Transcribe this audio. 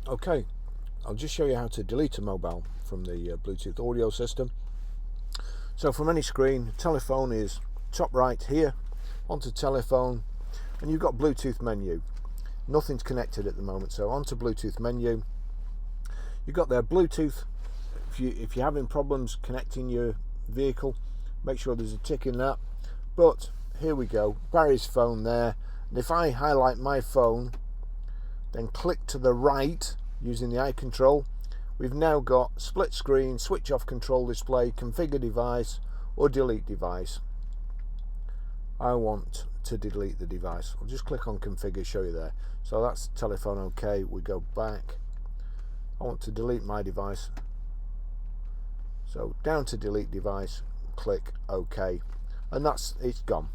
Okay, I'll just show you how to delete a mobile from the Bluetooth audio system. So from any screen, telephone is top right here, onto telephone, and you've got Bluetooth menu. Nothing's connected at the moment, so onto Bluetooth menu. You've got their Bluetooth. If you're having problems connecting your vehicle, make sure there's a tick in that. But here we go, Barry's phone there, and if I highlight my phone, then click to the right using the eye control, we've now got split screen, switch off control display, configure device or delete device. I want to delete the device. I'll just click on configure, show you there. So that's telephone okay. We go back. I want to delete my device. So down to delete device, click OK, and it's gone.